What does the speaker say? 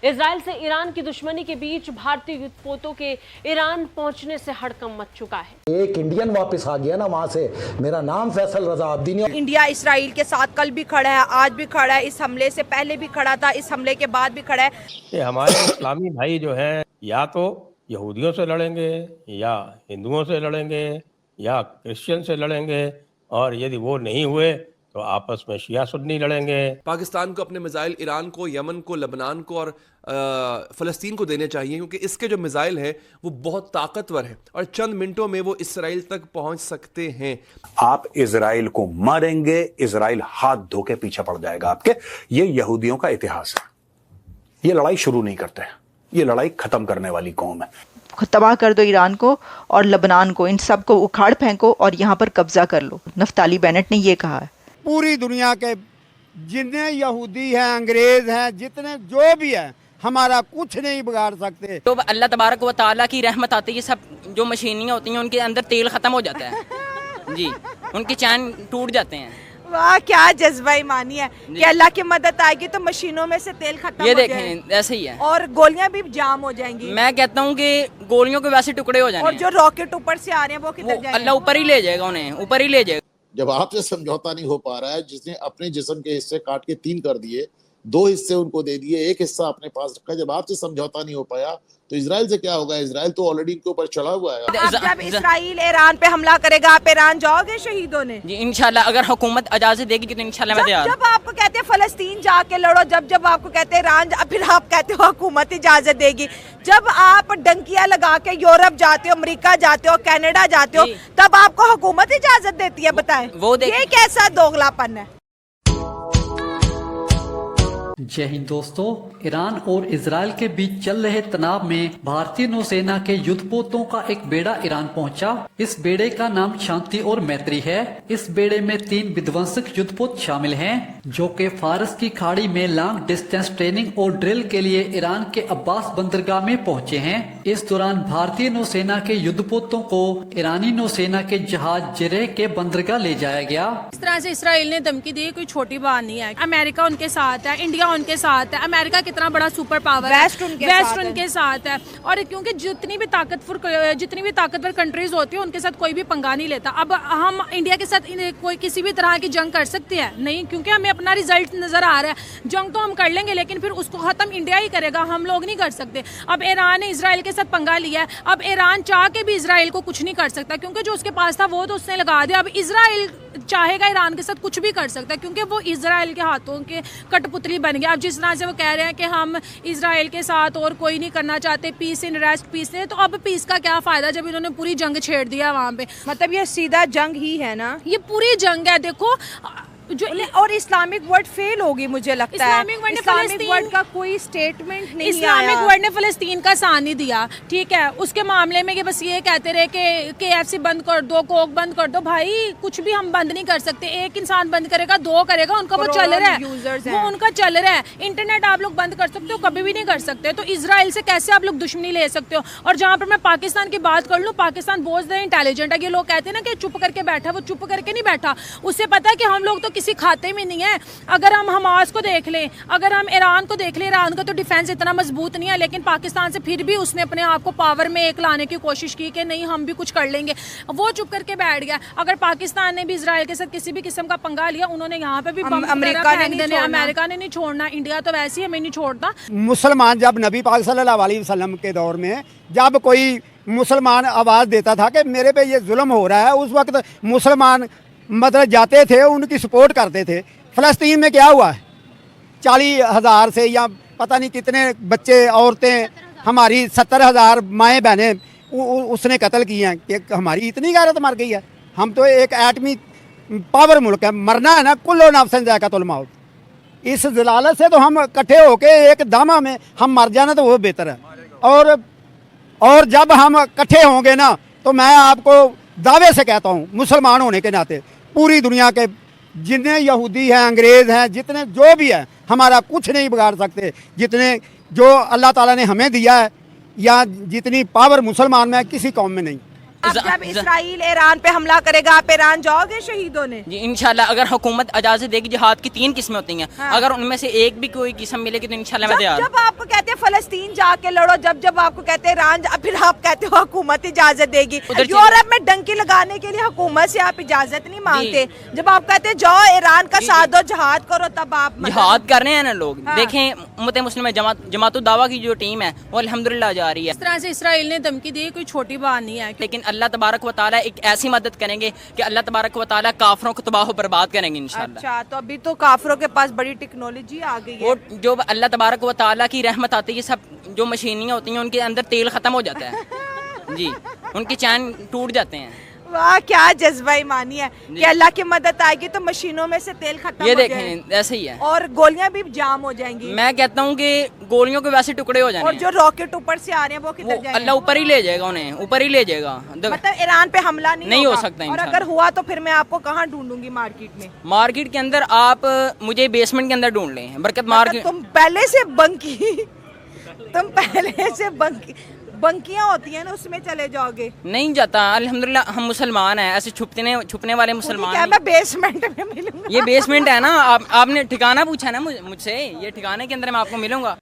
Israel से Iran की दुश्मनी के बीच भारतीय युद्धपोतों के ईरान पहुंचने से हड़कंप मच चुका है। एक इंडियन वापस आ गया ना वहां से। मेरा नाम फैसल रजा अब्दीनी। इंडिया इसराइल के साथ कल भी खड़ा है, आज भी खड़ा है, इस हमले से पहले भी खड़ा था, इस हमले के बाद भी खड़ा है। ये हमारे इस्लामी भाई जो हैं या तो यहूदियों से लड़ेंगे या हिंदुओं से लड़ेंगे या क्रिश्चियन से लड़ेंगे, और यदि वो नहीं हुए तो आपस में शिया सुन्नी लड़ेंगे। पाकिस्तान को अपने मिसाइल ईरान को, यमन को, लेबनान को और फ़लस्तीन को देने चाहिए, क्योंकि इसके जो मिसाइल हैं वो बहुत ताकतवर हैं और चंद मिनटों में वो इसराइल तक पहुंच सकते हैं। आप इजराइल को मारेंगे, इजराइल हाथ धो के पीछे पड़ जाएगा आपके। ये यहूदियों का इतिहास है। ये लड़ाई शुरू नहीं करते हैं, ये लड़ाई खत्म करने वाली कौम है। तबाह कर दो ईरान को और लेबनान को, इन सब को उखाड़ फेंको और यहाँ पर कब्जा कर लो। नफ्ताली बेनेट ने ये कहा है। पूरी दुनिया के जितने यहूदी हैं, अंग्रेज हैं, जितने जो भी है, हमारा कुछ नहीं बिगाड़ सकते। तो अल्लाह तबारक व तआला की रहमत आती है, सब जो मशीनियाँ होती हैं उनके अंदर तेल ख़त्म हो जाता है जी, उनके चैन टूट जाते हैं। वाह, क्या जज्बा ईमानी है कि अल्लाह की मदद आएगी तो मशीनों में से तेल खत्म ये हो देखें, ऐसे ही है। और गोलियां भी जाम हो जाएंगी। मैं कहता हूँ कि गोलियों के वैसे टुकड़े हो जाएंगे, और जो रॉकेट ऊपर से आ रहे हैं वो किधर जाएंगे? अल्लाह ऊपर ही ले जाएगा, उन्हें ऊपर ही ले जाएगा। जब आपसे समझौता नहीं हो पा रहा है, जिसने अपने जिस्म के हिस्से काट के 3 कर दिए, 2 हिस्से उनको दे दिए, 1 हिस्सा अपने पास रखा, जब आपसे समझौता नहीं हो पाया तो इजराइल से क्या होगा? इजराइल तो ऑलरेडी इनके ऊपर चढ़ा हुआ है। अब जब इजराइल ईरान पे हमला करेगा, आप ईरान जाओगे शहीद होने? जी इंशाल्लाह, अगर हुकूमत इजाजत देगी तो इंशाल्लाह मैं तैयार। जब आपको कहते हैं फलस्तीन जाके लड़ो, जब आपको कहते हैं ईरान, फिर आप कहते हो हुकूमत इजाजत देगी। जब आप डंकियां लगा के यूरोप जाते हो, अमेरिका जाते हो, कनाडा जाते हो, तब आपको हुकूमत इजाजत देती है? बताएं, ये कैसा दोगलापन है? जय हिंद दोस्तों, ईरान और इजराइल के बीच चल रहे तनाव में भारतीय नौसेना के युद्धपोतों का एक बेड़ा ईरान पहुंचा। इस बेड़े का नाम शांति और मैत्री है। इस बेड़े में 3 विध्वंसक युद्धपोत शामिल हैं, जो कि फारस की खाड़ी में लॉन्ग डिस्टेंस ट्रेनिंग और ड्रिल के लिए ईरान के अब्बास बंदरगाह में पहुंचे हैं। इस दौरान भारतीय नौसेना के युद्धपोतों को ईरानी नौसेना के जहाज जिरेह के बंदरगाह ले जाया गया। इस तरह से इसराइल ने धमकी दी, कोई छोटी बात नहीं है। अमेरिका उनके साथ है, इंडिया उनके साथ है। अमेरिका कितना बड़ा सुपर पावर है, वेस्ट उनके साथ है। और क्योंकि जितनी भी ताकतवर कंट्रीज होती है उनके साथ कोई भी पंगा नहीं लेता। अब हम इंडिया के साथ कोई किसी भी तरह की जंग कर सकते हैं? नहीं, क्योंकि हमें अपना रिजल्ट नजर आ रहा है। जंग तो हम कर लेंगे लेकिन फिर उसको खत्म इंडिया ही करेगा, हम लोग नहीं कर सकते। अब ईरान ने इसराइल के साथ पंगा लिया है, अब ईरान चाह के भी इसराइल को कुछ नहीं कर सकता, क्योंकि जो उसके पास था वो तो उसने लगा दिया। अब इसराइल चाहेगा ईरान के साथ कुछ भी कर सकता है, क्योंकि वो इसराइल के हाथों के कठपुतली बन गया। अब जिस तरह से वो कह रहे हैं कि हम इसराइल के साथ और कोई नहीं करना चाहते, पीस इन रेस्ट पीस ने, तो अब पीस का क्या फायदा जब इन्होंने पूरी जंग छेड़ दिया वहाँ पे। मतलब ये सीधा जंग ही है ना? ये पूरी जंग है। देखो जो और इस्लामिक वर्ल्ड फेल होगी, मुझे लगता है। इस्लामिक वर्ल्ड का कोई स्टेटमेंट नहीं आया। इस्लामिक वर्ल्ड ने फलस्तीन का साथ नहीं दिया, ठीक है। उसके मामले में कि बस ये कहते रहे कि KFC बंद कर दो, कोक बंद कर दो। भाई कुछ भी हम बंद नहीं कर सकते। एक इंसान बंद करेगा, 2 करेगा, उनका वो चल रहा है, वो उनका चल रहा है। इंटरनेट आप लोग बंद कर सकते हो, कभी भी नहीं कर सकते। तो इसराइल से कैसे आप लोग दुश्मनी ले सकते हो? और जहाँ पर मैं पाकिस्तान की बात कर लूँ, पाकिस्तान बहुत ज़्यादा इंटेलिजेंट है। ये लोग कहते हैं ना कि चुप करके बैठा, वो चुप करके नहीं बैठा। उससे पता है कि हम लोग तो किसी खाते में नहीं है। अगर हम हमास को देख लें, अगर हम ईरान को देख लें, ईरान का तो डिफेंस इतना मजबूत नहीं है, लेकिन पाकिस्तान से फिर भी उसने अपने आप को पावर में एक लाने की कोशिश की कि नहीं हम भी कुछ कर लेंगे। वो चुप करके बैठ गया। अगर पाकिस्तान ने भी इजराइल के साथ किसी भी किस्म का पंगा लिया, उन्होंने यहाँ पे भी अमेरिका ने नहीं छोड़ना, इंडिया तो वैसे ही हमें नहीं छोड़ता। मुसलमान जब नबी पाक सल्लल्लाहु अलैहि वसल्लम के दौर में जब कोई मुसलमान आवाज़ देता था कि मेरे पे ये जुल्म हो रहा है, उस वक्त मुसलमान मतलब जाते थे, उनकी सपोर्ट करते थे। फ़लस्तीन में क्या हुआ है? 40,000 से या पता नहीं कितने बच्चे, औरतें, हमारी 70,000 माएँ बहनें उसने कत्ल किए हैं। कि हमारी इतनी गैरत मर गई है? हम तो एक एटमी पावर मुल्क है, मरना है ना, कुल्लो नफ्सिन ज़ायक़तुल मौत। इस जलालत से तो हम इकट्ठे होके एक दामा में हम मर जाना तो वो बेहतर है। और जब हम इकट्ठे होंगे ना, तो मैं आपको दावे से कहता हूँ, मुसलमान होने के नाते, पूरी दुनिया के जितने यहूदी हैं, अंग्रेज़ हैं, जितने जो भी है, हमारा कुछ नहीं बिगाड़ सकते। जितने जो अल्लाह ताला ने हमें दिया है, या जितनी पावर मुसलमान में किसी कौम में नहीं। अब जब इसराइल ईरान पे हमला करेगा आप ईरान जाओगे शहीद होने? जी इंशाल्लाह, अगर हुकूमत इजाजत देगी। जिहाद की 3 किस्में होती हैं, हाँ। अगर उनमें से एक भी कोई किस्म मिलेगी तो इंशाल्लाह मैं तैयार। जब आपको कहते हैं फलस्तीन जाके लड़ो, जब आपको कहते हैं ईरान, फिर आप कहते हो हुकूमत इजाजत देगी। यूरोप में डंकी लगाने के लिए हुकूमत से आप इजाजत नहीं मांगते। जब आप कहते हैं जाओ ईरान का साथ दो, जिहाद करो, तब आप जिहाद कर रहे हैं ना लोग। हाँ। देखें उम्मत मुस्लिम जमातुद दावा की जो टीम है वो अल्हम्दुलिल्लाह जा रही है। इस तरह से इसराइल ने धमकी दी, कोई छोटी बात नहीं है। लेकिन अल्लाह तबारक व तआला एक ऐसी मदद करेंगे कि अल्लाह तबारक व तआला काफरों को तबाह बर्बाद करेंगे इंशाल्लाह। अच्छा, तो अभी तो काफरों के पास बड़ी टेक्नोलॉजी आ गई है। वो जो अल्लाह तबारक व तआला की रहमत आती है, सब जो मशीनियाँ होती हैं उनके अंदर तेल खत्म हो जाता है जी, उनके चैन टूट जाते हैं। वाह, क्या जज्बा ईमानी है कि अल्लाह की मदद आएगी तो मशीनों में से तेल खत्म ये हो देखें ऐसे ही है, और गोलियां भी जाम हो जाएंगी। मैं कहता हूँ कि गोलियों के वैसे टुकड़े हो जाने और जो रॉकेट ऊपर से आ रहे हैं वो किधर जाएंगे? अल्लाह ऊपर ही ले जाएगा, उन्हें ऊपर ही ले जाएगा। मतलब ईरान पे हमला नहीं हो होगा। सकता। और अगर हुआ तो फिर मैं आपको कहाँ ढूंढूंगी मार्केट में? मार्केट के अंदर आप मुझे बेसमेंट के अंदर ढूंढ लें, बरकत मार्केट। तुम पहले से बंकियां होती हैं ना, उसमें चले जाओगे? नहीं जाता, अल्हम्दुलिल्लाह हम मुसलमान हैं, ऐसे छुपने वाले मुसलमान। क्या मैं बेसमेंट में मिलूंगा? ये बेसमेंट है ना, आपने ठिकाना पूछा ना मुझसे, ये ठिकाने के अंदर मैं आपको मिलूंगा।